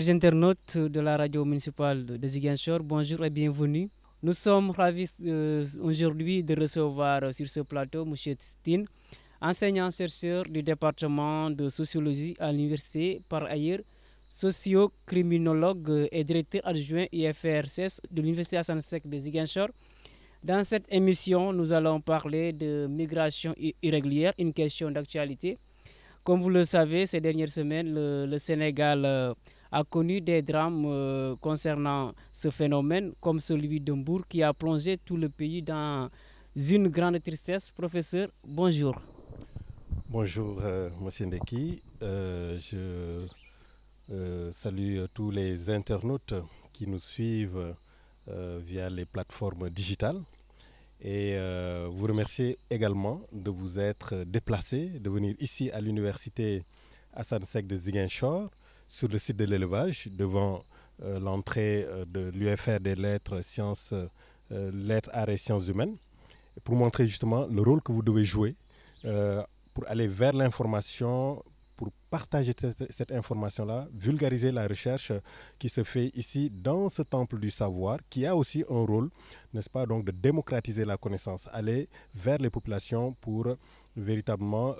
Chers internautes de la radio municipale de Ziguinchor, bonjour et bienvenue. Nous sommes ravis aujourd'hui de recevoir sur ce plateau M. Tine, enseignant-chercheur du département de sociologie à l'université, par ailleurs socio-criminologue et directeur adjoint IFRCS de l'université Hassan Sek de Ziguinchor. Dans cette émission, nous allons parler de migration irrégulière, une question d'actualité. Comme vous le savez, ces dernières semaines, le Sénégal a connu des drames concernant ce phénomène, comme celui de Mbour qui a plongé tout le pays dans une grande tristesse. Professeur, bonjour. Bonjour, Monsieur Ndeki. Je salue tous les internautes qui nous suivent via les plateformes digitales et vous remercier également de vous être déplacé, de venir ici à l'université Hassan Sek de Ziguinchor, sur le site de l'élevage, devant l'entrée de l'UFR des lettres, sciences, lettres, arts et sciences humaines, pour montrer justement le rôle que vous devez jouer pour aller vers l'information, pour partager cette information-là, vulgariser la recherche qui se fait ici dans ce temple du savoir, qui a aussi un rôle, n'est-ce pas, donc de démocratiser la connaissance, aller vers les populations pour véritablement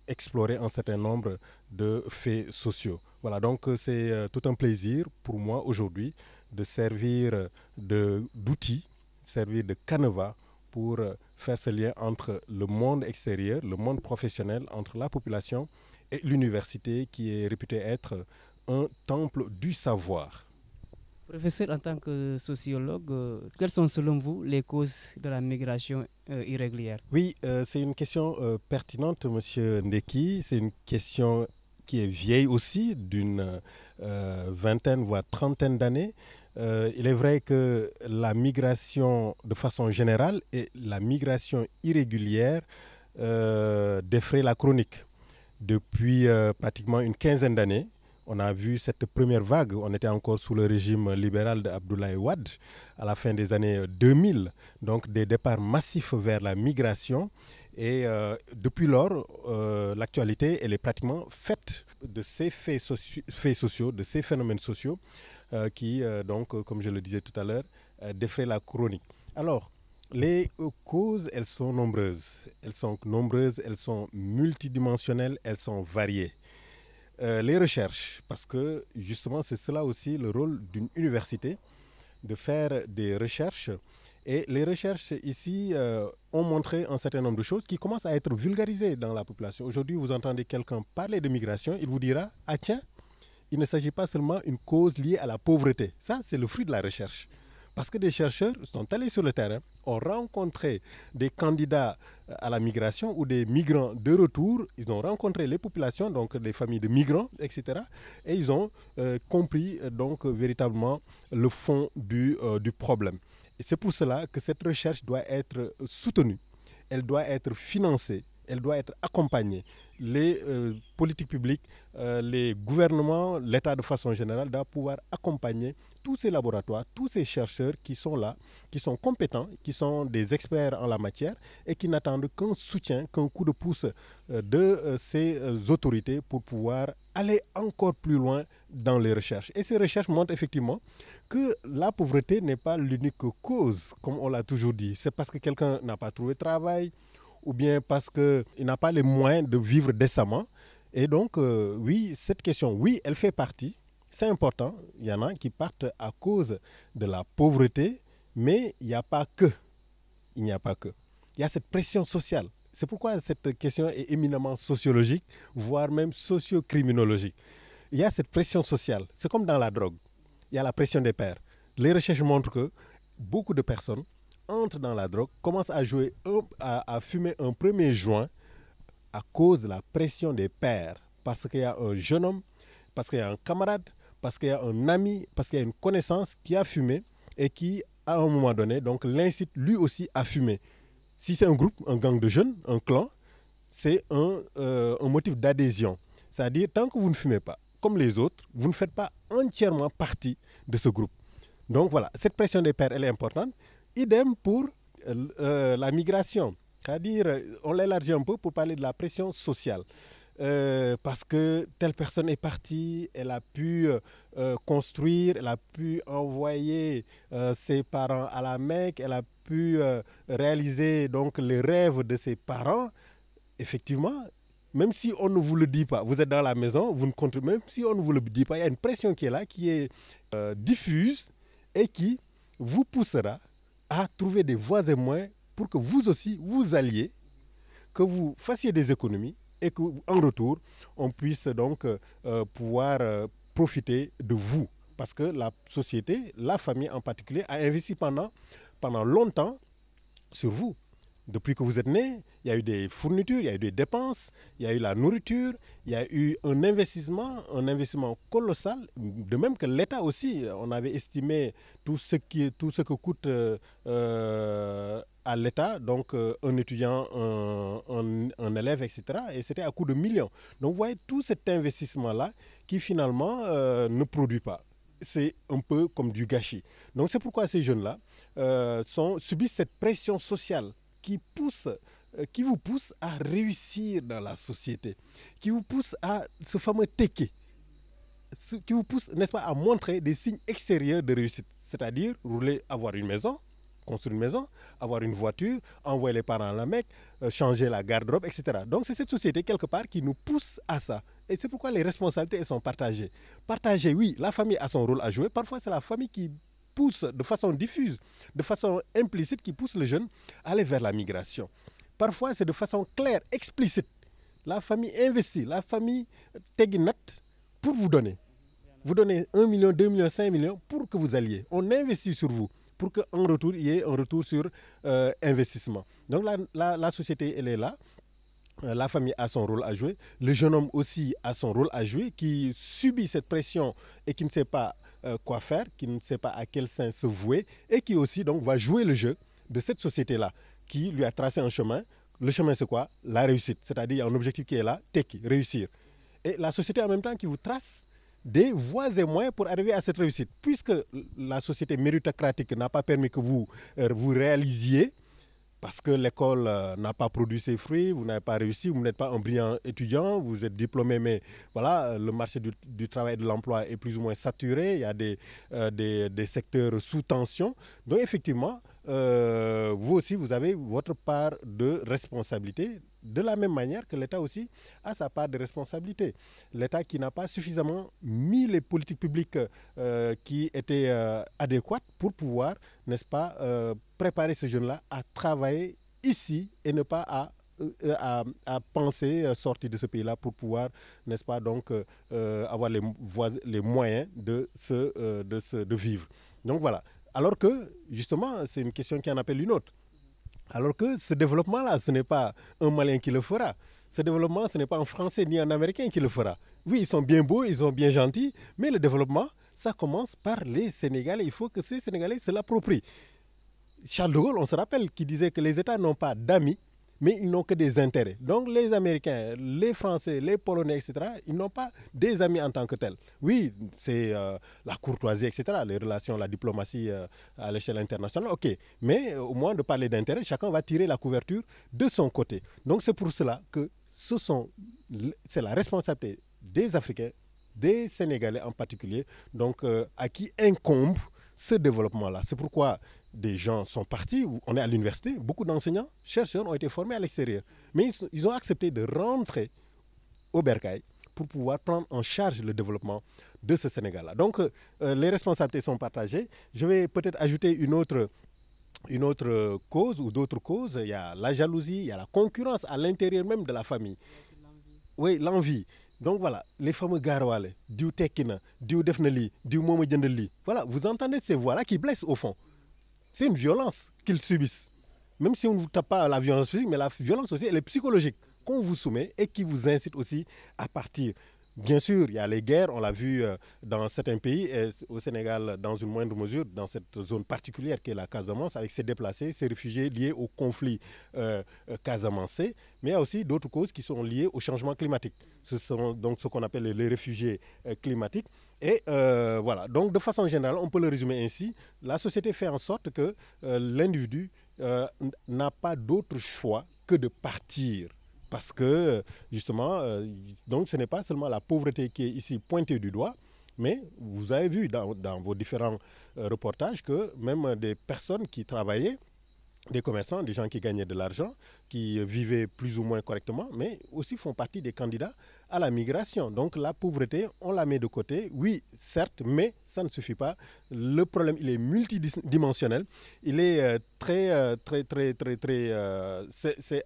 explorer un certain nombre de faits sociaux. Voilà, donc c'est tout un plaisir pour moi aujourd'hui de servir d'outil, servir de canevas pour faire ce lien entre le monde extérieur, le monde professionnel, entre la population et l'université qui est réputée être un temple du savoir. Professeur, en tant que sociologue, quelles sont selon vous les causes de la migration irrégulière? Oui, c'est une question pertinente, Monsieur Ndeki. C'est une question qui est vieille aussi, d'une vingtaine, voire trentaine d'années. Il est vrai que la migration de façon générale et la migration irrégulière défraient la chronique. Depuis pratiquement une quinzaine d'années, on a vu cette première vague. On était encore sous le régime libéral d'Abdoulaye Wade à la fin des années 2000. Donc des départs massifs vers la migration. Et depuis lors, l'actualité, elle est pratiquement faite de ces faits sociaux, de ces phénomènes sociaux qui, donc, comme je le disais tout à l'heure, défraient la chronique. Alors, les causes, elles sont nombreuses. Elles sont multidimensionnelles, elles sont variées. Les recherches, parce que justement c'est cela aussi le rôle d'une université, de faire des recherches. Et les recherches ici ont montré un certain nombre de choses qui commencent à être vulgarisées dans la population. Aujourd'hui, vous entendez quelqu'un parler de migration, il vous dira « Ah tiens, il ne s'agit pas seulement d'une cause liée à la pauvreté. » Ça, c'est le fruit de la recherche. Parce que des chercheurs sont allés sur le terrain, ont rencontré des candidats à la migration ou des migrants de retour. Ils ont rencontré les populations, donc des familles de migrants, etc. Et ils ont compris donc véritablement le fond du problème. Et c'est pour cela que cette recherche doit être soutenue, elle doit être financée, elle doit être accompagnée. Les politiques publiques, les gouvernements, l'État de façon générale doit pouvoir accompagner tous ces laboratoires, tous ces chercheurs qui sont là, qui sont compétents, qui sont des experts en la matière et qui n'attendent qu'un soutien, qu'un coup de pouce de ces autorités pour pouvoir aller encore plus loin dans les recherches. Et ces recherches montrent effectivement que la pauvreté n'est pas l'unique cause, comme on l'a toujours dit. C'est parce que quelqu'un n'a pas trouvé de travail, ou bien parce qu'il n'a pas les moyens de vivre décemment. Et donc, oui, cette question, oui, elle fait partie. C'est important. Il y en a qui partent à cause de la pauvreté, mais il n'y a pas que. Il n'y a pas que. Il y a cette pression sociale. C'est pourquoi cette question est éminemment sociologique, voire même socio-criminologique. Il y a cette pression sociale. C'est comme dans la drogue. Il y a la pression des pairs. Les recherches montrent que beaucoup de personnes entrent dans la drogue, commencent à fumer un premier joint à cause de la pression des pairs. Parce qu'il y a un jeune homme, parce qu'il y a un camarade, parce qu'il y a un ami, parce qu'il y a une connaissance qui a fumé et qui, à un moment donné, donc l'incite lui aussi à fumer. Si c'est un groupe, un gang de jeunes, un clan, c'est un motif d'adhésion. C'est-à-dire, tant que vous ne fumez pas, comme les autres, vous ne faites pas entièrement partie de ce groupe. Donc voilà, cette pression des pairs, elle est importante. Idem pour la migration. C'est-à-dire, on l'élargit un peu pour parler de la pression sociale. parce que telle personne est partie, elle a pu construire, elle a pu envoyer ses parents à la Mecque, elle a pu réaliser donc les rêves de ses parents. Effectivement, même si on ne vous le dit pas, vous êtes dans la maison, vous ne comptez, même si on ne vous le dit pas, il y a une pression qui est là, qui est diffuse et qui vous poussera à trouver des voies et moyens pour que vous aussi, vous alliez, que vous fassiez des économies et qu'en retour, on puisse donc pouvoir profiter de vous. Parce que la société, la famille en particulier, a investi pendant longtemps sur vous. Depuis que vous êtes né, il y a eu des fournitures, il y a eu des dépenses, il y a eu la nourriture, il y a eu un investissement colossal. De même que l'État aussi, on avait estimé tout ce que coûte à l'État, donc un étudiant, un élève, etc. Et c'était à coût de millions. Donc vous voyez tout cet investissement-là qui finalement ne produit pas. C'est un peu comme du gâchis. Donc c'est pourquoi ces jeunes-là subissent cette pression sociale qui vous pousse à réussir dans la société, qui vous pousse à ce fameux teke, qui vous pousse, n'est-ce pas, à montrer des signes extérieurs de réussite, c'est-à-dire avoir une maison, construire une maison, avoir une voiture, envoyer les parents à la Mecque, changer la garde-robe, etc. Donc c'est cette société quelque part qui nous pousse à ça. Et c'est pourquoi les responsabilités sont partagées. Partagées, oui, la famille a son rôle à jouer. Parfois c'est la famille qui pousse de façon diffuse, de façon implicite, qui pousse les jeunes à aller vers la migration. Parfois, c'est de façon claire, explicite. La famille investit, la famille teginat pour vous donner. Vous donnez 1 million, 2 millions, 5 millions pour que vous alliez. On investit sur vous pour qu'en retour, il y ait un retour sur investissement. Donc la société, elle est là. La famille a son rôle à jouer, le jeune homme aussi a son rôle à jouer, qui subit cette pression et qui ne sait pas quoi faire, qui ne sait pas à quel sein se vouer, et qui aussi donc va jouer le jeu de cette société-là, qui lui a tracé un chemin. Le chemin, c'est quoi? La réussite, c'est-à-dire il y a un objectif qui est là, réussir. Et la société en même temps qui vous trace des voies et moyens pour arriver à cette réussite. Puisque la société méritocratique n'a pas permis que vous réalisiez, parce que l'école n'a pas produit ses fruits, vous n'avez pas réussi, vous n'êtes pas un brillant étudiant, vous êtes diplômé, mais voilà, le marché du travail et de l'emploi est plus ou moins saturé, il y a des secteurs sous tension. Donc effectivement, vous aussi, vous avez votre part de responsabilité, de la même manière que l'État aussi a sa part de responsabilité. L'État qui n'a pas suffisamment mis les politiques publiques qui étaient adéquates pour pouvoir, n'est-ce pas, préparer ces jeunes-là à travailler ici et ne pas à penser sortir de ce pays-là pour pouvoir, n'est-ce pas, donc avoir les moyens de vivre. Donc voilà. Alors que, justement, c'est une question qui en appelle une autre. Alors que ce développement-là, ce n'est pas un Malien qui le fera. Ce développement, ce n'est pas un Français ni un Américain qui le fera. Oui, ils sont bien beaux, ils sont bien gentils, mais le développement, ça commence par les Sénégalais. Il faut que ces Sénégalais se l'approprient. Charles de Gaulle, on se rappelle, qui disait que les États n'ont pas d'amis, mais ils n'ont que des intérêts. Donc les Américains, les Français, les Polonais, etc., ils n'ont pas des amis en tant que tels. Oui, c'est la courtoisie, etc., les relations, la diplomatie à l'échelle internationale, ok. Mais au moins de parler d'intérêt, chacun va tirer la couverture de son côté. Donc c'est pour cela que c'est la responsabilité des Africains, des Sénégalais en particulier, donc à qui incombe ce développement-là. C'est pourquoi des gens sont partis, on est à l'université, beaucoup d'enseignants, chercheurs ont été formés à l'extérieur. Mais ils ont accepté de rentrer au Bercail pour pouvoir prendre en charge le développement de ce Sénégal-là. Donc les responsabilités sont partagées. Je vais peut-être ajouter une autre cause ou d'autres causes. Il y a la jalousie, il y a la concurrence à l'intérieur même de la famille. Oui, l'envie. Donc voilà, les fameux garouales, diou tekina, diou defnali, diou momo djendali. Voilà, vous entendez ces voix-là qui blessent au fond. C'est une violence qu'ils subissent. Même si on ne vous tape pas la violence physique, mais la violence aussi, elle est psychologique, qu'on vous soumet et qui vous incite aussi à partir. Bien sûr, il y a les guerres, on l'a vu dans certains pays, et au Sénégal dans une moindre mesure, dans cette zone particulière qui est la Casamance, avec ses déplacés, ces réfugiés liés au conflit casamancé, mais il y a aussi d'autres causes qui sont liées au changement climatique. Ce sont donc ce qu'on appelle les réfugiés climatiques. Et voilà, donc de façon générale, on peut le résumer ainsi, la société fait en sorte que l'individu n'a pas d'autre choix que de partir Parce que, justement, donc ce n'est pas seulement la pauvreté qui est ici pointée du doigt, mais vous avez vu dans vos différents reportages que même des personnes qui travaillaient, des commerçants, des gens qui gagnaient de l'argent, qui vivaient plus ou moins correctement, mais aussi font partie des candidats à la migration. Donc la pauvreté, on la met de côté, oui, certes, mais ça ne suffit pas. Le problème, il est multidimensionnel. Il est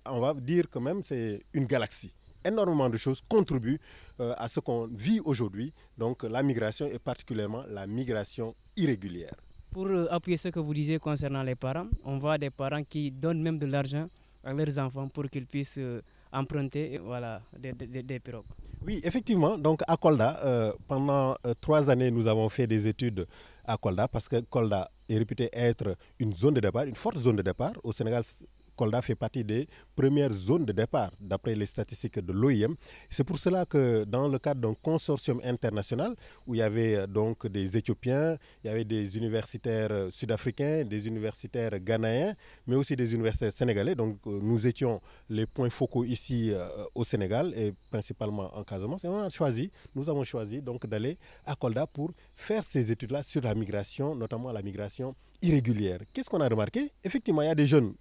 on va dire quand même, c'est une galaxie. Énormément de choses contribuent à ce qu'on vit aujourd'hui. Donc la migration et particulièrement la migration irrégulière. Pour appuyer ce que vous disiez concernant les parents, on voit des parents qui donnent même de l'argent à leurs enfants pour qu'ils puissent emprunter voilà, des pirogues. Oui, effectivement. Donc à Kolda, pendant 3 années, nous avons fait des études à Kolda parce que Kolda est réputé être une zone de départ, une forte zone de départ. Au Sénégal, Kolda fait partie des premières zones de départ, d'après les statistiques de l'OIM. C'est pour cela que dans le cadre d'un consortium international, où il y avait donc des Éthiopiens, il y avait des universitaires sud-africains, des universitaires ghanéens, mais aussi des universitaires sénégalais. Donc nous étions les points focaux ici au Sénégal et principalement en Casamance. Et nous avons choisi donc d'aller à Kolda pour faire ces études-là sur la migration, notamment la migration irrégulière. Qu'est-ce qu'on a remarqué? Effectivement, il y a des jeunes,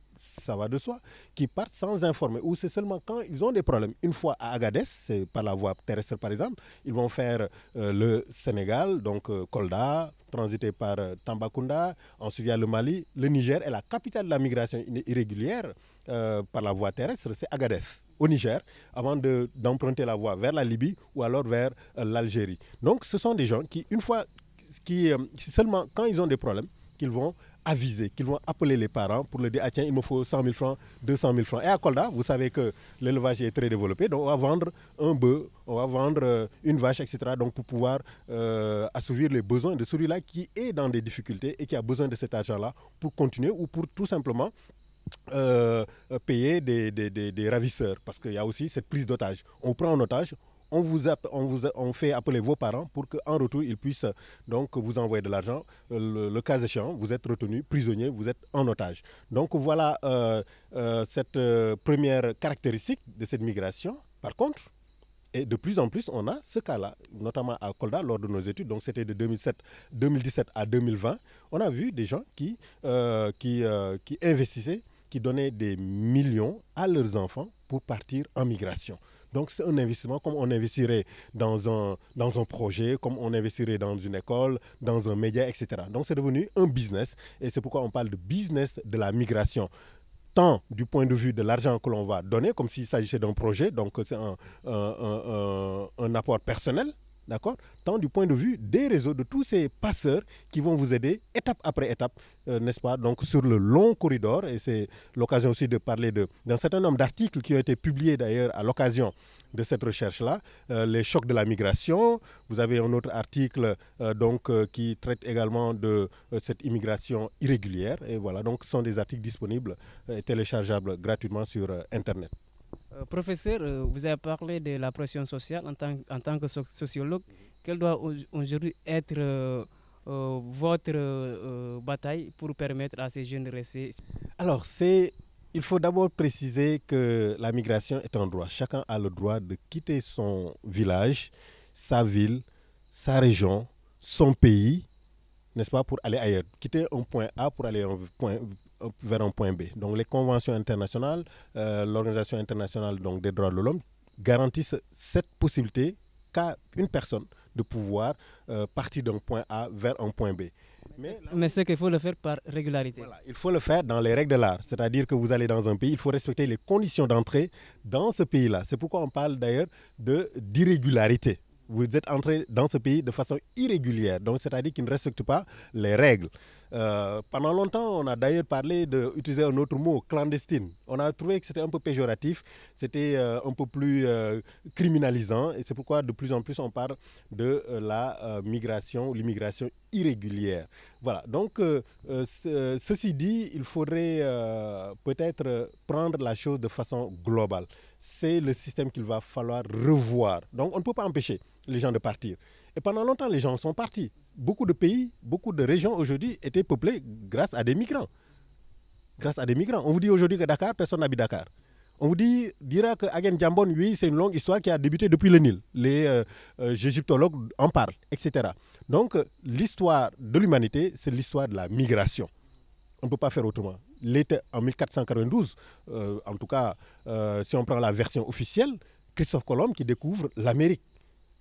ça va de soi, qui partent sans informer, ou c'est seulement quand ils ont des problèmes. Une fois à Agadez, c'est par la voie terrestre par exemple, ils vont faire le Sénégal, donc Kolda, transiter par Tambacounda, ensuite il y a le Mali. Le Niger est la capitale de la migration irrégulière par la voie terrestre, c'est Agadez, au Niger, avant d'emprunter la voie vers la Libye ou alors vers l'Algérie. Donc ce sont des gens qui, une fois, seulement quand ils ont des problèmes, qu'ils vont aviser, qu'ils vont appeler les parents pour leur dire ah tiens, il me faut 100 000 francs, 200 000 francs. Et à Kolda, vous savez que l'élevage est très développé, donc on va vendre un bœuf, on va vendre une vache, etc. Donc pour pouvoir assouvir les besoins de celui-là qui est dans des difficultés et qui a besoin de cet argent-là pour continuer ou pour tout simplement payer des ravisseurs. Parce qu'il y a aussi cette prise d'otage. On prend en otage, on fait appeler vos parents pour qu'en retour, ils puissent donc vous envoyer de l'argent. Le cas échéant, vous êtes retenu prisonnier, vous êtes en otage. Donc voilà cette première caractéristique de cette migration. Par contre, et de plus en plus, on a ce cas-là, notamment à Kolda, lors de nos études, donc c'était de 2017 à 2020, on a vu des gens qui investissaient, qui donnaient des millions à leurs enfants pour partir en migration. Donc c'est un investissement comme on investirait dans un projet, comme on investirait dans une école, dans un média, etc. Donc c'est devenu un business et c'est pourquoi on parle de business de la migration. Tant du point de vue de l'argent que l'on va donner, comme s'il s'agissait d'un projet, donc c'est un apport personnel, d'accord, tant du point de vue des réseaux, de tous ces passeurs qui vont vous aider étape après étape, n'est-ce pas, donc sur le long corridor. Et c'est l'occasion aussi de parler d'un certain nombre d'articles qui ont été publiés d'ailleurs à l'occasion de cette recherche-là, les chocs de la migration. Vous avez un autre article qui traite également de cette immigration irrégulière. Et voilà, donc ce sont des articles disponibles et téléchargeables gratuitement sur Internet. Professeur, vous avez parlé de la pression sociale en tant que sociologue. Quelle doit aujourd'hui être votre bataille pour permettre à ces jeunes de rester? Alors, il faut d'abord préciser que la migration est un droit. Chacun a le droit de quitter son village, sa ville, sa région, son pays, n'est-ce pas, pour aller ailleurs. Quitter un point A pour aller vers un point B. Donc les conventions internationales, l'Organisation internationale donc, des droits de l'homme garantissent cette possibilité qu'à une personne de pouvoir partir d'un point A vers un point B. Mais c'est qu'il faut le faire par régularité. Voilà, il faut le faire dans les règles de l'art. C'est-à-dire que vous allez dans un pays, il faut respecter les conditions d'entrée dans ce pays-là. C'est pourquoi on parle d'ailleurs d'irrégularité. Vous êtes entré dans ce pays de façon irrégulière, donc c'est-à-dire qu'il ne respecte pas les règles. Pendant longtemps, on a d'ailleurs parlé d'utiliser un autre mot, clandestine. On a trouvé que c'était un peu péjoratif, c'était un peu plus criminalisant, et c'est pourquoi de plus en plus on parle de la migration, l'immigration irrégulière. Voilà, donc ceci dit, il faudrait peut-être prendre la chose de façon globale. C'est le système qu'il va falloir revoir. Donc on ne peut pas empêcher les gens de partir. Et pendant longtemps, les gens sont partis. Beaucoup de pays, beaucoup de régions aujourd'hui étaient peuplées grâce à des migrants. Grâce à des migrants. On vous dit aujourd'hui que Dakar, personne n'habite Dakar. On vous dira que Agen Djambon, oui, c'est une longue histoire qui a débuté depuis le Nil. Les égyptologues en parlent, etc. Donc, l'histoire de l'humanité, c'est l'histoire de la migration. On ne peut pas faire autrement. L'été en 1492, en tout cas, si on prend la version officielle, Christophe Colomb qui découvre l'Amérique,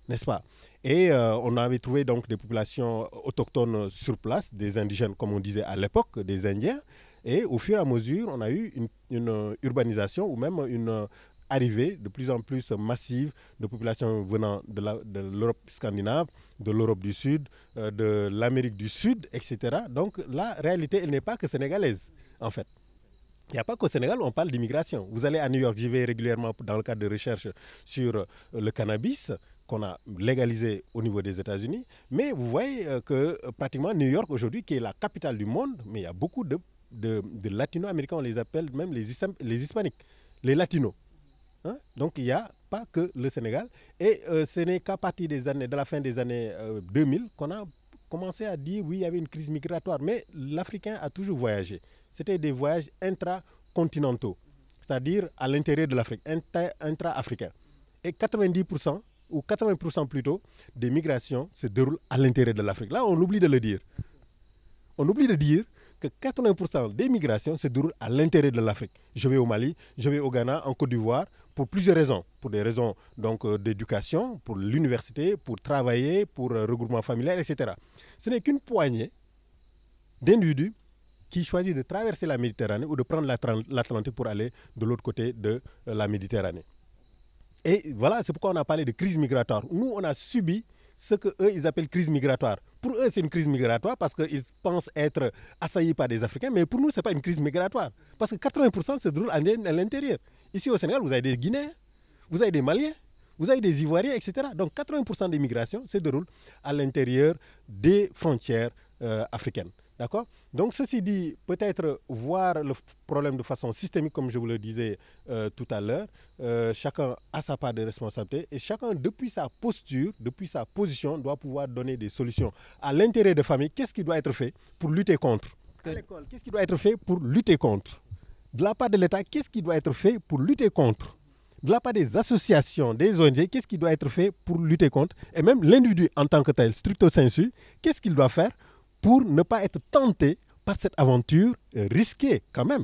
n'est-ce pas? Et on avait trouvé donc des populations autochtones sur place, des indigènes, comme on disait à l'époque, des Indiens. Et au fur et à mesure, on a eu une urbanisation ou même une arrivée de plus en plus massive de populations venant de l'Europe scandinave, de l'Europe du Sud, de l'Amérique du Sud, etc. Donc la réalité, elle n'est pas que sénégalaise, en fait. Il n'y a pas qu'au Sénégal où on parle d'immigration. Vous allez à New York, j'y vais régulièrement dans le cadre de recherche sur le cannabis qu'on a légalisé au niveau des États-Unis. Mais vous voyez que pratiquement New York aujourd'hui, qui est la capitale du monde, mais il y a beaucoup de latino-américains, on les appelle même les hispaniques, les latinos. Hein? Donc il n'y a pas que le Sénégal. Et ce n'est qu'à partir de la fin des années 2000 qu'on a commencé à dire oui, il y avait une crise migratoire. Mais l'Africain a toujours voyagé. C'était des voyages intracontinentaux, c'est-à-dire à l'intérieur de l'Afrique, intra-africains. Et 90% ou 80% plutôt des migrations se déroulent à l'intérieur de l'Afrique. Là, on oublie de le dire. On oublie de dire que 80% des migrations se déroulent à l'intérieur de l'Afrique. Je vais au Mali, je vais au Ghana, en Côte d'Ivoire, pour plusieurs raisons. Pour des raisons donc d'éducation, pour l'université, pour travailler, pour regroupement familial, etc. Ce n'est qu'une poignée d'individus qui choisissent de traverser la Méditerranée ou de prendre l'Atlantique pour aller de l'autre côté de la Méditerranée. Et voilà, c'est pourquoi on a parlé de crise migratoire. Nous, on a subi ce qu'eux, ils appellent crise migratoire. Pour eux, c'est une crise migratoire parce qu'ils pensent être assaillis par des Africains, mais pour nous, ce n'est pas une crise migratoire. Parce que 80% se déroule à l'intérieur. Ici au Sénégal, vous avez des Guinéens, vous avez des Maliens, vous avez des Ivoiriens, etc. Donc 80% des migrations se déroulent à l'intérieur des frontières africaines. D'accord? Donc, ceci dit, peut-être voir le problème de façon systémique, comme je vous le disais tout à l'heure. Chacun a sa part de responsabilité et chacun, depuis sa posture, depuis sa position, doit pouvoir donner des solutions. À l'intérieur de famille, qu'est-ce qui doit être fait pour lutter contre? À l'école, qu'est-ce qui doit être fait pour lutter contre? De la part de l'État, qu'est-ce qui doit être fait pour lutter contre? De la part des associations, des ONG, qu'est-ce qui doit être fait pour lutter contre? Et même l'individu en tant que tel, stricto sensu, qu'est-ce qu'il doit faire pour ne pas être tenté par cette aventure risquée quand même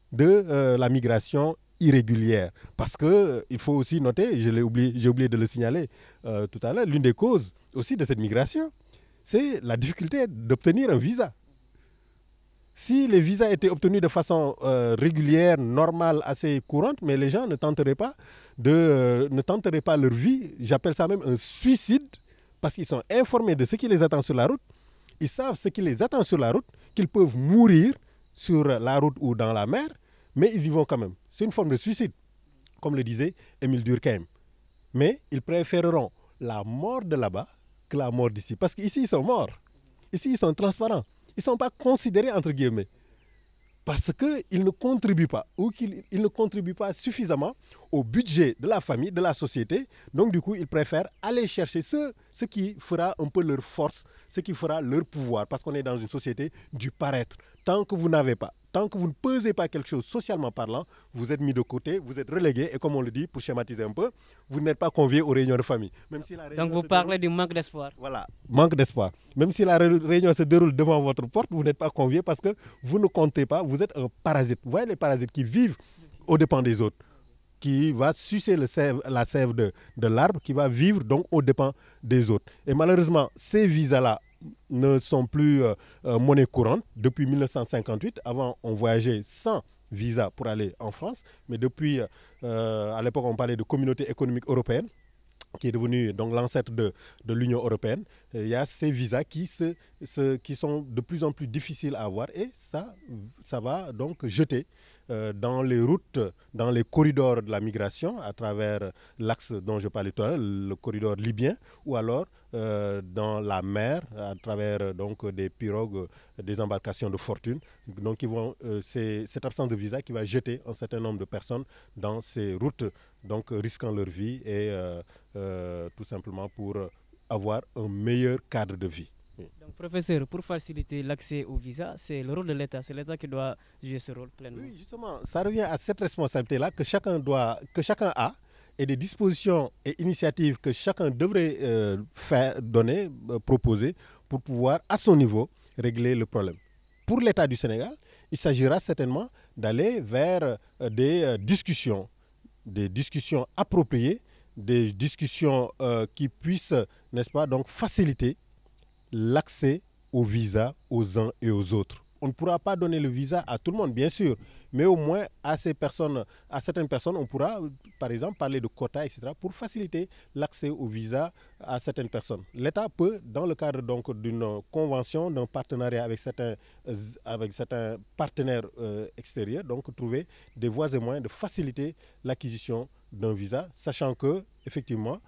de la migration irrégulière. Parce qu'il faut aussi noter, j'ai oublié de le signaler tout à l'heure, l'une des causes aussi de cette migration, c'est la difficulté d'obtenir un visa. Si les visas étaient obtenus de façon régulière, normale, assez courante, mais les gens ne tenteraient pas leur vie, j'appelle ça même un suicide, parce qu'ils sont informés de ce qui les attend sur la route. Ils savent ce qui les attend sur la route, qu'ils peuvent mourir sur la route ou dans la mer, mais ils y vont quand même. C'est une forme de suicide, comme le disait Émile Durkheim. Mais ils préféreront la mort de là-bas que la mort d'ici. Parce qu'ici, ils sont morts. Ici, ils sont transparents. Ils ne sont pas considérés, entre guillemets, parce qu'ils ne contribuent pas ou qu'ils ne contribuent pas suffisamment au budget de la famille, de la société. Donc, du coup, ils préfèrent aller chercher ce qui fera un peu leur force, ce qui fera leur pouvoir, parce qu'on est dans une société du paraître. Tant que vous n'avez pas, tant que vous ne pesez pas quelque chose socialement parlant, vous êtes mis de côté, vous êtes relégué, et comme on le dit, pour schématiser un peu, vous n'êtes pas convié aux réunions de famille. Même si la réunion Donc vous parlez du manque d'espoir. Voilà, manque d'espoir. Même si la réunion se déroule devant votre porte, vous n'êtes pas convié parce que vous ne comptez pas, vous êtes un parasite. Vous voyez les parasites qui vivent aux dépens des autres, qui va sucer la sève de l'arbre, qui va vivre donc aux dépens des autres. Et malheureusement, ces visas-là ne sont plus monnaie courante depuis 1958. Avant, on voyageait sans visa pour aller en France, mais depuis, à l'époque, on parlait de communauté économique européenne, qui est devenue donc l'ancêtre de l'Union européenne. Il y a ces visas qui sont de plus en plus difficiles à avoir et ça va donc jeter dans les routes, dans les corridors de la migration à travers l'axe dont je parlais tout à l'heure, le corridor libyen, ou alors dans la mer à travers donc des pirogues, des embarcations de fortune. Donc c'est cette absence de visa qui va jeter un certain nombre de personnes dans ces routes, donc risquant leur vie et tout simplement pour avoir un meilleur cadre de vie. Oui. Donc, professeur, pour faciliter l'accès au visa, c'est le rôle de l'État. C'est l'État qui doit jouer ce rôle pleinement. Oui, justement, ça revient à cette responsabilité-là que chacun a, et des dispositions et initiatives que chacun devrait proposer pour pouvoir, à son niveau, régler le problème. Pour l'État du Sénégal, il s'agira certainement d'aller vers des discussions appropriées, des discussions qui puissent, n'est-ce pas, donc faciliter l'accès au visa aux uns et aux autres. On ne pourra pas donner le visa à tout le monde, bien sûr, mais au moins à certaines personnes, on pourra, par exemple, parler de quotas, etc., pour faciliter l'accès au visa à certaines personnes. L'État peut, dans le cadre donc d'une convention, d'un partenariat avec certains partenaires extérieurs, donc trouver des voies et moyens de faciliter l'acquisition d'un visa, sachant que, effectivement,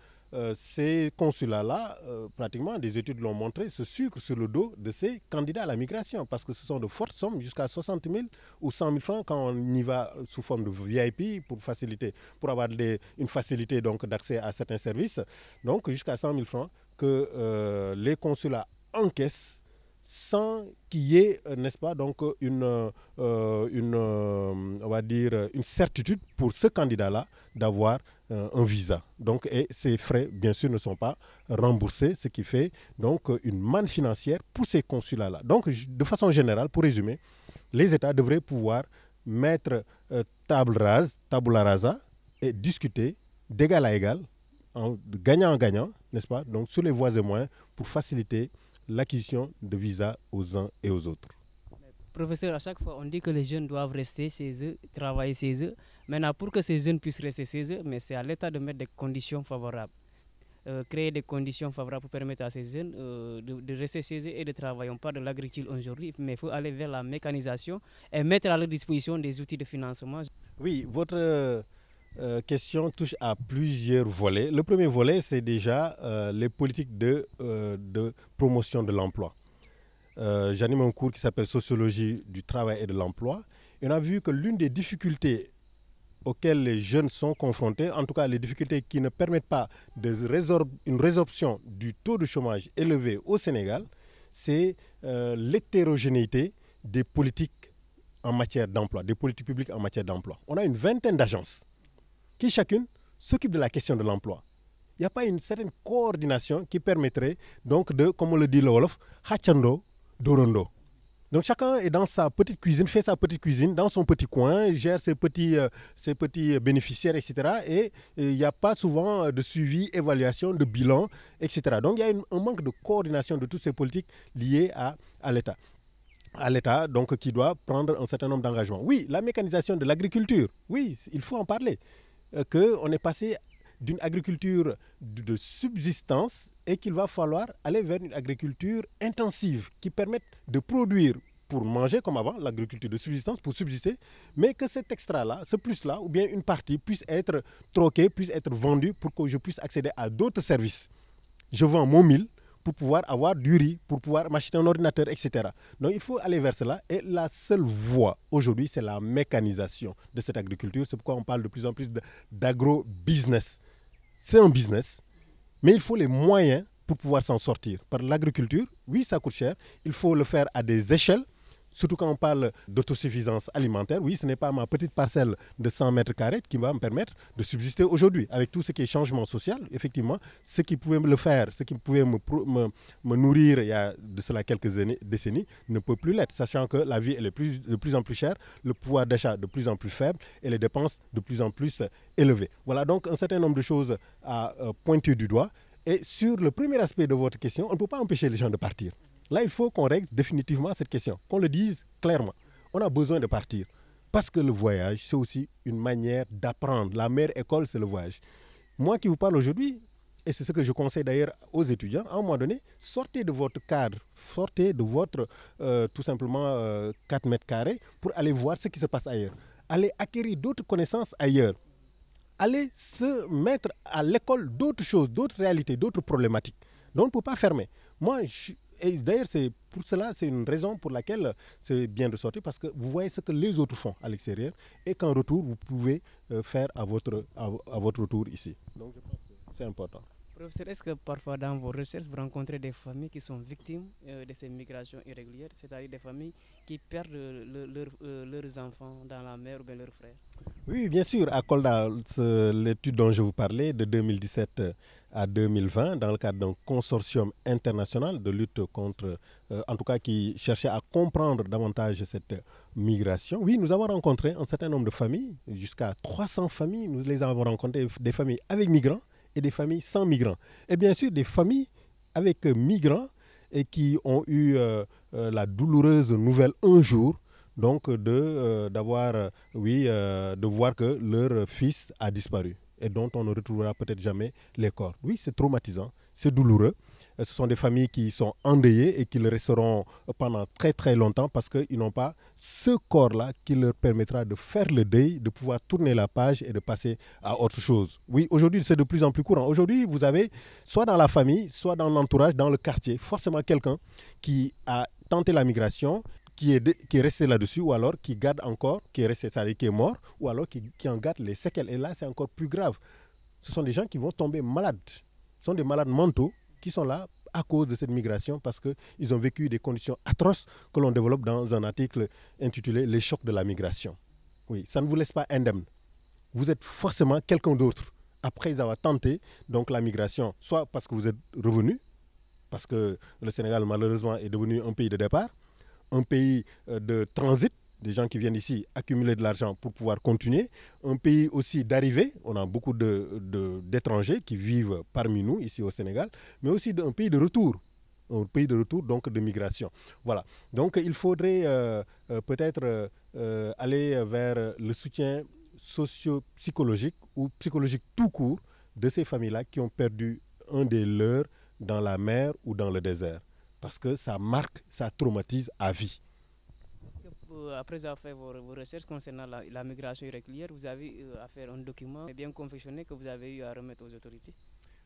ces consulats-là, pratiquement, des études l'ont montré, se sucrent sur le dos de ces candidats à la migration, parce que ce sont de fortes sommes, jusqu'à 60 000 ou 100 000 francs quand on y va sous forme de VIP pour avoir une facilité donc d'accès à certains services. Donc jusqu'à 100 000 francs que les consulats encaissent sans qu'il y ait, n'est-ce pas, donc on va dire, une certitude pour ce candidat-là d'avoir un visa. Donc, et ces frais, bien sûr, ne sont pas remboursés, ce qui fait donc une manne financière pour ces consulats-là. Donc, de façon générale, pour résumer, les États devraient pouvoir mettre tabula rasa, et discuter d'égal à égal, de gagnant en gagnant, n'est-ce pas, donc sur les voies et moyens pour faciliter l'acquisition de visas aux uns et aux autres. Professeur, à chaque fois, on dit que les jeunes doivent rester chez eux, travailler chez eux. Maintenant, pour que ces jeunes puissent rester chez eux, mais c'est à l'État de mettre des conditions favorables. Créer des conditions favorables pour permettre à ces jeunes de rester chez eux et de travailler. On parle de l'agriculture aujourd'hui, mais il faut aller vers la mécanisation et mettre à leur disposition des outils de financement. Oui, votre question touche à plusieurs volets. Le premier volet, c'est déjà les politiques de promotion de l'emploi. J'anime un cours qui s'appelle Sociologie du travail et de l'emploi. Et on a vu que l'une des difficultés auxquelles les jeunes sont confrontés, en tout cas les difficultés qui ne permettent pas une résorption du taux de chômage élevé au Sénégal, c'est l'hétérogénéité des politiques en matière d'emploi, des politiques publiques en matière d'emploi. On a une vingtaine d'agences qui chacune s'occupe de la question de l'emploi. Il n'y a pas une certaine coordination qui permettrait donc de, comme on le dit le Wolof, hachando, dorondo. Donc chacun est dans sa petite cuisine, fait sa petite cuisine dans son petit coin, gère ses petits bénéficiaires, etc. Et il n'y a pas souvent de suivi, évaluation, de bilan, etc. Donc il y a un manque de coordination de toutes ces politiques liées à l'État. À l'État, donc, qui doit prendre un certain nombre d'engagements. Oui, la mécanisation de l'agriculture, oui, il faut en parler. Qu'on est passé d'une agriculture de subsistance et qu'il va falloir aller vers une agriculture intensive qui permette de produire pour manger comme avant, l'agriculture de subsistance pour subsister, mais que cet extra-là, ce plus-là, ou bien une partie puisse être troquée, puisse être vendue pour que je puisse accéder à d'autres services. Je vends mon mil pour pouvoir avoir du riz, pour pouvoir m'acheter un ordinateur, etc. Donc il faut aller vers cela. Et la seule voie aujourd'hui, c'est la mécanisation de cette agriculture. C'est pourquoi on parle de plus en plus d'agro-business. C'est un business, mais il faut les moyens pour pouvoir s'en sortir. Par l'agriculture, oui, ça coûte cher. Il faut le faire à des échelles. Surtout quand on parle d'autosuffisance alimentaire, oui, ce n'est pas ma petite parcelle de 100 mètres carrés qui va me permettre de subsister aujourd'hui. Avec tout ce qui est changement social, effectivement, ce qui pouvait me le faire, ce qui pouvait me nourrir il y a de cela quelques décennies, ne peut plus l'être, sachant que la vie elle est de plus en plus chère, le pouvoir d'achat de plus en plus faible et les dépenses de plus en plus élevées. Voilà donc un certain nombre de choses à pointer du doigt. Et sur le premier aspect de votre question, on ne peut pas empêcher les gens de partir. Là, il faut qu'on règle définitivement cette question, qu'on le dise clairement. On a besoin de partir. Parce que le voyage, c'est aussi une manière d'apprendre. La meilleure école, c'est le voyage. Moi qui vous parle aujourd'hui, et c'est ce que je conseille d'ailleurs aux étudiants, à un moment donné, sortez de votre cadre, sortez de votre, tout simplement, 4 mètres carrés pour aller voir ce qui se passe ailleurs. Allez acquérir d'autres connaissances ailleurs. Allez se mettre à l'école d'autres choses, d'autres réalités, d'autres problématiques. Donc, on ne peut pas fermer. Et d'ailleurs, pour cela, c'est une raison pour laquelle c'est bien de sortir, parce que vous voyez ce que les autres font à l'extérieur et qu'en retour, vous pouvez faire à votre retour ici. Donc, je pense que c'est important. Professeur, est-ce que parfois dans vos recherches, vous rencontrez des familles qui sont victimes de ces migrations irrégulières, c'est-à-dire des familles qui perdent leurs enfants dans la mer ou bien leurs frères? Oui, bien sûr. À Kolda, l'étude dont je vous parlais, de 2017 à 2020, dans le cadre d'un consortium international de lutte contre, en tout cas qui cherchait à comprendre davantage cette migration. Oui, nous avons rencontré un certain nombre de familles, jusqu'à 300 familles. Nous les avons rencontrées, des familles avec migrants et des familles sans migrants. Et bien sûr, des familles avec migrants et qui ont eu la douloureuse nouvelle un jour donc de voir que leur fils a disparu et dont on ne retrouvera peut-être jamais les corps. Oui, c'est traumatisant, c'est douloureux. Ce sont des familles qui sont endeuillées et qui le resteront pendant très très longtemps parce qu'ils n'ont pas ce corps-là qui leur permettra de faire le deuil, de pouvoir tourner la page et de passer à autre chose. Oui, aujourd'hui, c'est de plus en plus courant. Aujourd'hui, vous avez soit dans la famille, soit dans l'entourage, dans le quartier, forcément quelqu'un qui a tenté la migration, qui est resté là-dessus, ou alors qui garde encore, qui est resté, c'est-à-dire qui est mort, ou alors qui en garde les séquelles. Et là, c'est encore plus grave. Ce sont des gens qui vont tomber malades. Ce sont des malades mentaux qui sont là à cause de cette migration parce qu'ils ont vécu des conditions atroces que l'on développe dans un article intitulé « Les chocs de la migration ». Oui, ça ne vous laisse pas indemne. Vous êtes forcément quelqu'un d'autre après avoir tenté donc, la migration, soit parce que vous êtes revenu, parce que le Sénégal, malheureusement, est devenu un pays de départ, un pays de transit, des gens qui viennent ici accumuler de l'argent pour pouvoir continuer, un pays aussi d'arrivée, on a beaucoup d'étrangers qui vivent parmi nous ici au Sénégal, mais aussi un pays de retour, donc de migration. Voilà, donc il faudrait peut-être aller vers le soutien socio-psychologique ou psychologique tout court de ces familles-là qui ont perdu un des leurs dans la mer ou dans le désert. Parce que ça marque, ça traumatise à vie. Après avoir fait vos recherches concernant la migration irrégulière, vous avez à faire un document bien confectionné que vous avez eu à remettre aux autorités?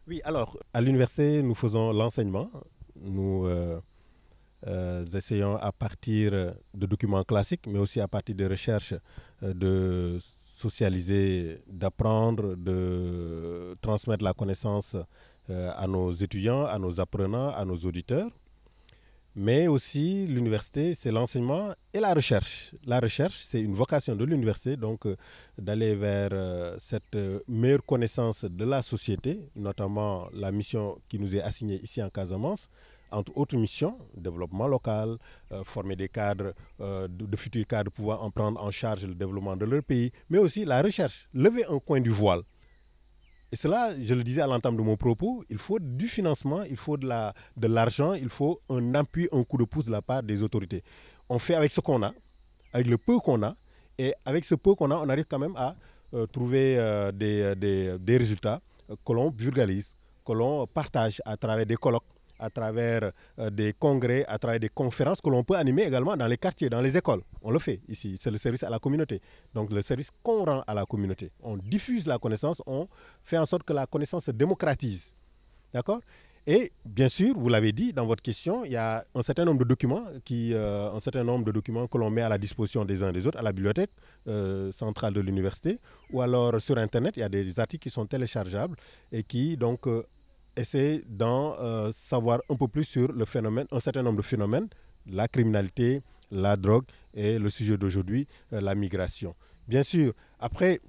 Oui, alors, à l'université, nous faisons l'enseignement. Nous essayons à partir de documents classiques, mais aussi à partir de recherches, de socialiser, d'apprendre, de transmettre la connaissance à nos étudiants, à nos apprenants, à nos auditeurs. Mais aussi, l'université, c'est l'enseignement et la recherche. La recherche, c'est une vocation de l'université, donc d'aller vers cette meilleure connaissance de la société, notamment la mission qui nous est assignée ici en Casamance, entre autres missions, développement local, former des cadres, de futurs cadres, pouvoir en prendre en charge le développement de leur pays, mais aussi la recherche, lever un coin du voile. Et cela, je le disais à l'entame de mon propos, il faut du financement, il faut de l'argent, il faut un appui, un coup de pouce de la part des autorités. On fait avec ce qu'on a, avec le peu qu'on a, et avec ce peu qu'on a, on arrive quand même à trouver des résultats que l'on vulgarise, que l'on partage à travers des colloques, à travers des congrès, à travers des conférences que l'on peut animer également dans les quartiers, dans les écoles. On le fait ici, c'est le service à la communauté. Donc le service qu'on rend à la communauté. On diffuse la connaissance, on fait en sorte que la connaissance se démocratise. D'accord ? Et bien sûr, vous l'avez dit dans votre question, il y a un certain nombre de documents que l'on met à la disposition des uns et des autres à la bibliothèque centrale de l'université ou alors sur Internet. Il y a des articles qui sont téléchargeables et qui donc essayer d'en savoir un peu plus sur le phénomène, un certain nombre de phénomènes, la criminalité, la drogue et le sujet d'aujourd'hui, la migration. Bien sûr, après,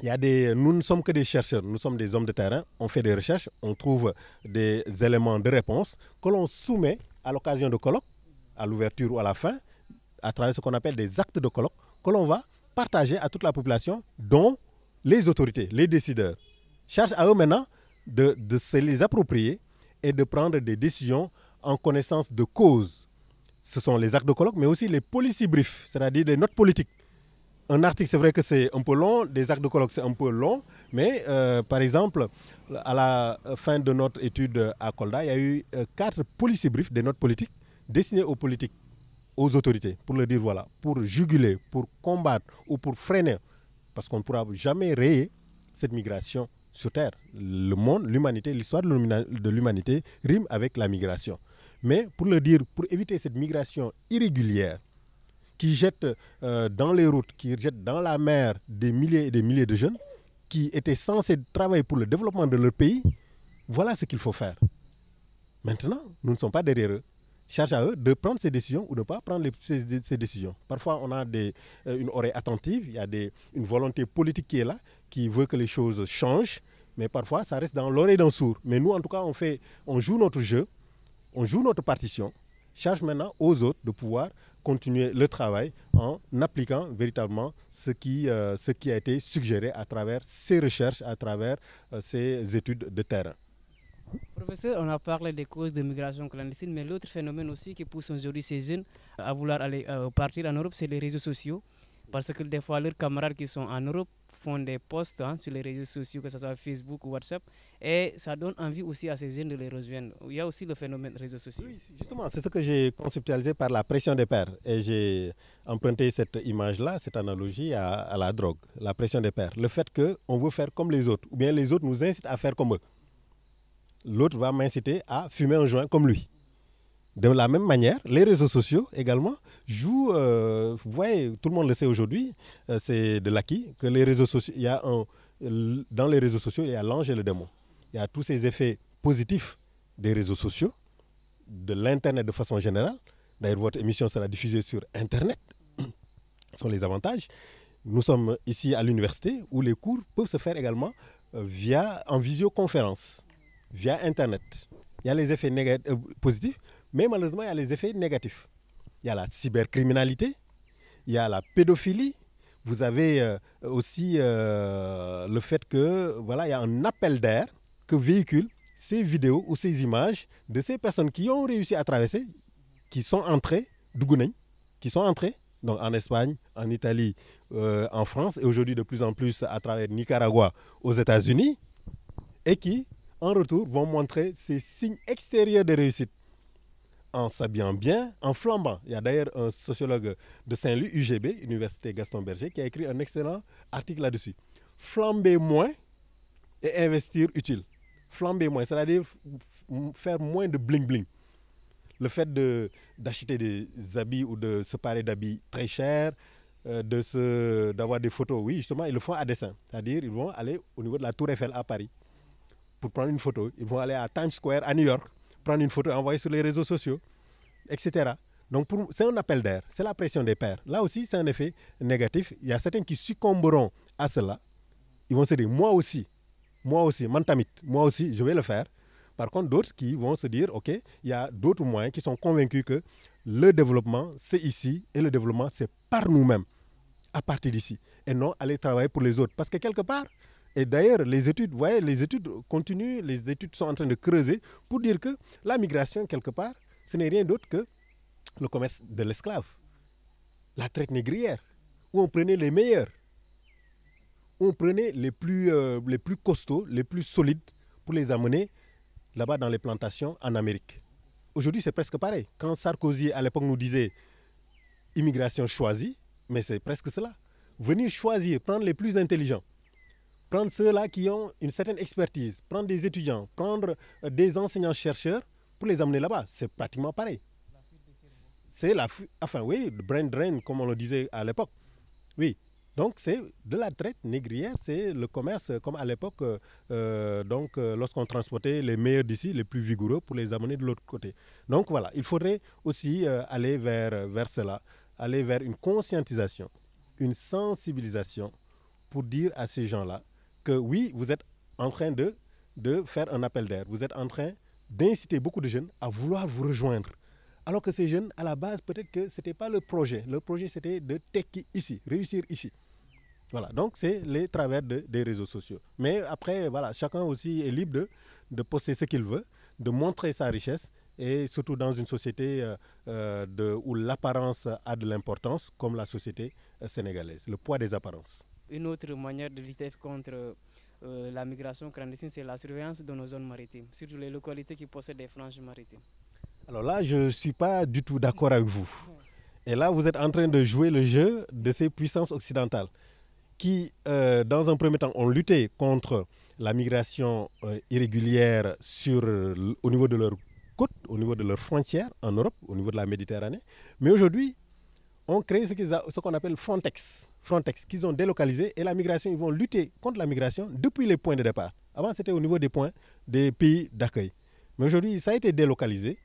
nous ne sommes que des chercheurs, nous sommes des hommes de terrain, on fait des recherches, on trouve des éléments de réponse que l'on soumet à l'occasion de colloques, à l'ouverture ou à la fin, à travers ce qu'on appelle des actes de colloque, que l'on va partager à toute la population, dont les autorités, les décideurs. Charge à eux maintenant de se les approprier et de prendre des décisions en connaissance de cause. Ce sont les actes de colloque, mais aussi les policy briefs, c'est-à-dire les notes politiques. Un article, c'est vrai que c'est un peu long, des actes de colloque, c'est un peu long, mais par exemple, à la fin de notre étude à Kolda, il y a eu 4 policy briefs, des notes politiques, destinées aux politiques, aux autorités, pour leur dire voilà, pour juguler, pour combattre ou pour freiner, parce qu'on ne pourra jamais rayer cette migration sur Terre. Le monde, l'humanité, l'histoire de l'humanité rime avec la migration. Mais pour le dire, pour éviter cette migration irrégulière qui jette dans les routes, qui jette dans la mer des milliers et des milliers de jeunes qui étaient censés travailler pour le développement de leur pays, Voilà ce qu'il faut faire. Maintenant, nous ne sommes pas derrière eux. Charge à eux de prendre ces décisions ou de ne pas prendre ces décisions. Parfois, on a une oreille attentive, il y a une volonté politique qui est là, qui veut que les choses changent, mais parfois, ça reste dans l'oreille d'un sourd. Mais nous, en tout cas, on joue notre jeu, on joue notre partition. Charge maintenant aux autres de pouvoir continuer le travail en appliquant véritablement ce qui a été suggéré à travers ces recherches, à travers ces études de terrain. Professeur, on a parlé des causes de migration clandestine, mais l'autre phénomène aussi qui pousse aujourd'hui ces jeunes à vouloir aller partir en Europe, c'est les réseaux sociaux. Parce que des fois, leurs camarades qui sont en Europe font des posts sur les réseaux sociaux, que ce soit Facebook ou WhatsApp, et ça donne envie aussi à ces jeunes de les rejoindre. Il y a aussi le phénomène réseaux sociaux. Oui, justement, c'est ce que j'ai conceptualisé par la pression des pairs. Et j'ai emprunté cette image-là, cette analogie à la drogue, la pression des pairs. Le fait qu'on veut faire comme les autres, ou bien les autres nous incitent à faire comme eux. L'autre va m'inciter à fumer un joint comme lui. De la même manière, les réseaux sociaux également jouent, vous voyez, tout le monde le sait aujourd'hui, c'est de l'acquis, que les réseaux sociaux, dans les réseaux sociaux, il y a l'ange et le démon. Il y a tous ces effets positifs des réseaux sociaux, de l'Internet de façon générale. D'ailleurs, votre émission sera diffusée sur Internet. Ce sont les avantages. Nous sommes ici à l'université où les cours peuvent se faire également en visioconférence, via Internet. Il y a les effets positifs, mais malheureusement, il y a les effets négatifs. Il y a la cybercriminalité, il y a la pédophilie. Vous avez aussi le fait que, voilà, il y a un appel d'air que véhiculent ces vidéos ou ces images de ces personnes qui ont réussi à traverser, qui sont entrées, donc en Espagne, en Italie, en France, et aujourd'hui de plus en plus à travers Nicaragua, aux États-Unis, et qui, en retour, vont montrer ces signes extérieurs de réussite en s'habillant bien, en flambant. Il y a d'ailleurs un sociologue de Saint-Louis, UGB, Université Gaston Berger, qui a écrit un excellent article là-dessus. Flamber moins et investir utile. Flamber moins, c'est-à-dire faire moins de bling-bling. Le fait d'acheter des habits ou de se parer d'habits très chers, d'avoir des photos, oui, justement, ils le font à dessein. C'est-à-dire ils vont aller au niveau de la Tour Eiffel à Paris pour prendre une photo. Ils vont aller à Times Square à New York, prendre une photo et envoyer sur les réseaux sociaux, etc. Donc c'est un appel d'air, c'est la pression des pairs. Là aussi, c'est un effet négatif. Il y a certains qui succomberont à cela. Ils vont se dire, moi aussi, mantamit, moi aussi, je vais le faire. Par contre, d'autres qui vont se dire, OK, il y a d'autres moyens qui sont convaincus que le développement, c'est ici, et le développement, c'est par nous-mêmes, à partir d'ici, et non aller travailler pour les autres. Parce que quelque part, et d'ailleurs, les études, vous voyez, les études continuent, les études sont en train de creuser pour dire que la migration, quelque part, ce n'est rien d'autre que le commerce de l'esclave, la traite négrière, où on prenait les meilleurs, où on prenait les plus costauds, les plus solides, pour les amener là-bas dans les plantations en Amérique. Aujourd'hui, c'est presque pareil. Quand Sarkozy, à l'époque, nous disait immigration choisie, mais c'est presque cela. Venir choisir, prendre les plus intelligents, prendre ceux-là qui ont une certaine expertise, prendre des étudiants, prendre des enseignants-chercheurs pour les amener là-bas. C'est pratiquement pareil. C'est oui, brain drain, comme on le disait à l'époque. Oui. Donc, c'est de la traite négrière, c'est le commerce, comme à l'époque, lorsqu'on transportait les meilleurs d'ici, les plus vigoureux, pour les amener de l'autre côté. Donc, voilà, il faudrait aussi aller vers cela, aller vers une conscientisation, une sensibilisation pour dire à ces gens-là que oui, vous êtes en train de faire un appel d'air, vous êtes en train d'inciter beaucoup de jeunes à vouloir vous rejoindre. Alors que ces jeunes, à la base, peut-être que ce n'était pas le projet. Le projet, c'était de tekki ici, réussir ici. Voilà, donc c'est les travers des réseaux sociaux. Mais après, voilà, chacun aussi est libre de poster ce qu'il veut, de montrer sa richesse, et surtout dans une société où l'apparence a de l'importance, comme la société sénégalaise, le poids des apparences. Une autre manière de lutter contre la migration clandestine, c'est la surveillance de nos zones maritimes, surtout les localités qui possèdent des franges maritimes. Alors là, je ne suis pas du tout d'accord avec vous. Et là, vous êtes en train de jouer le jeu de ces puissances occidentales qui, dans un premier temps, ont lutté contre la migration irrégulière au niveau de leurs côtes, au niveau de leurs frontières en Europe, au niveau de la Méditerranée. Mais aujourd'hui, ont créé ce qu'on appelle Frontex, qu'ils ont délocalisé. Et la migration, ils vont lutter contre la migration depuis les points de départ. Avant, c'était au niveau des points des pays d'accueil. Mais aujourd'hui, ça a été délocalisé.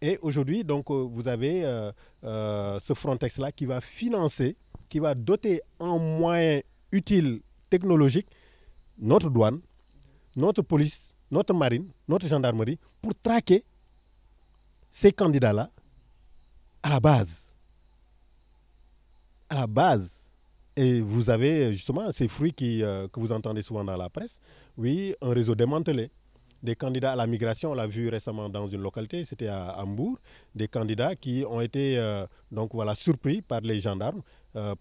Et aujourd'hui, donc, vous avez ce Frontex-là qui va financer, qui va doter en moyens utiles technologiques notre douane, notre police, notre marine, notre gendarmerie pour traquer ces candidats-là à la base. À la base. Et vous avez justement ces fruits que vous entendez souvent dans la presse. Oui, un réseau démantelé. Des candidats à la migration, on l'a vu récemment dans une localité, c'était à Hambourg, des candidats qui ont été donc voilà, surpris par les gendarmes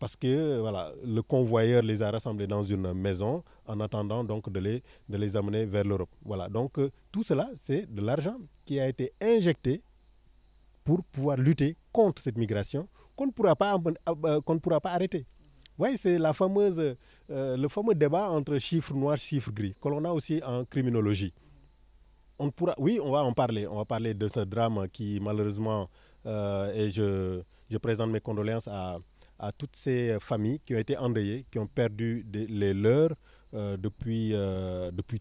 parce que voilà, le convoyeur les a rassemblés dans une maison en attendant donc de les amener vers l'Europe. Voilà, donc tout cela, c'est de l'argent qui a été injecté pour pouvoir lutter contre cette migration qu'on ne pourra pas arrêter. Oui, c'est le fameux débat entre chiffres noirs et chiffres gris que l'on a aussi en criminologie. Oui, on va en parler. On va parler de ce drame qui, malheureusement, et je présente mes condoléances à toutes ces familles qui ont été endeuillées, qui ont perdu les leurs depuis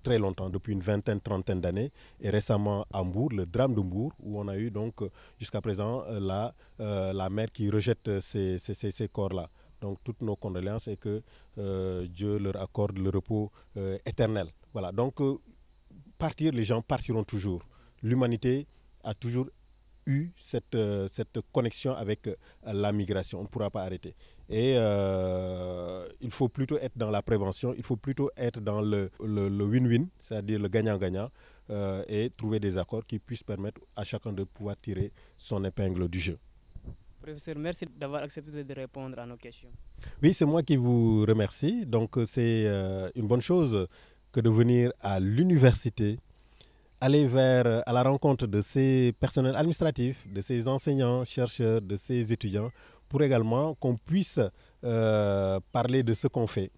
très longtemps, depuis une vingtaine, trentaine d'années. Et récemment, à Hambourg, le drame de Hambourg, où on a eu donc jusqu'à présent la mère qui rejette ces corps-là. Donc, toutes nos condoléances et que Dieu leur accorde le repos éternel. Voilà, donc partir, les gens partiront toujours. L'humanité a toujours eu cette connexion avec la migration. On ne pourra pas arrêter. Et il faut plutôt être dans la prévention, il faut plutôt être dans le win-win, c'est-à-dire le gagnant-gagnant, et trouver des accords qui puissent permettre à chacun de pouvoir tirer son épingle du jeu. Professeur, merci d'avoir accepté de répondre à nos questions. Oui, c'est moi qui vous remercie. Donc, c'est une bonne chose que de venir à l'université, aller à la rencontre de ces personnels administratifs, de ces enseignants, chercheurs, de ces étudiants, pour également qu'on puisse parler de ce qu'on fait,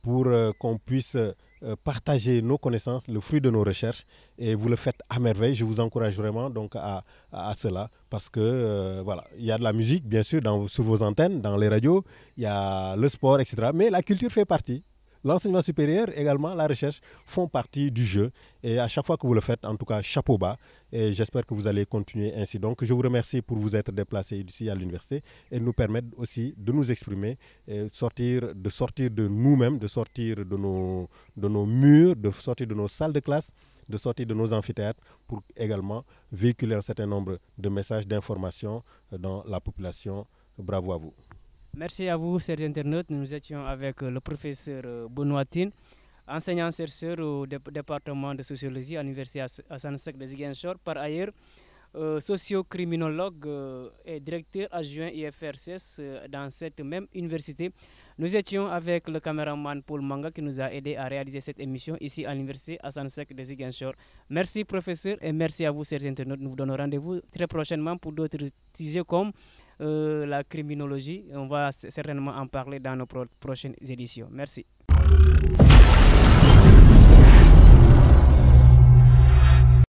pour qu'on puisse partager nos connaissances, le fruit de nos recherches, et vous le faites à merveille. Je vous encourage vraiment donc à cela, parce que voilà, il y a de la musique, bien sûr, sur vos antennes, dans les radios, il y a le sport, etc. Mais la culture fait partie. L'enseignement supérieur, également, la recherche font partie du jeu. Et à chaque fois que vous le faites, en tout cas, chapeau bas. Et j'espère que vous allez continuer ainsi. Donc, je vous remercie pour vous être déplacé ici à l'université et nous permettre aussi de nous exprimer, et de sortir de nous-mêmes, de sortir de nos murs, de sortir de nos salles de classe, de sortir de nos amphithéâtres pour également véhiculer un certain nombre de messages, d'informations dans la population. Bravo à vous. Merci à vous, chers internautes. Nous étions avec le professeur Benoît Tine, enseignant-chercheur au département de sociologie à l'université Assane Seck de Ziguinchor. Par ailleurs, socio-criminologue et directeur adjoint IFRCS dans cette même université. Nous étions avec le caméraman Paul Manga qui nous a aidé à réaliser cette émission ici à l'université Assane Seck de Ziguinchor. Merci professeur et merci à vous, chers internautes. Nous vous donnons rendez-vous très prochainement pour d'autres sujets comme la criminologie. On va certainement en parler dans nos prochaines éditions. Merci.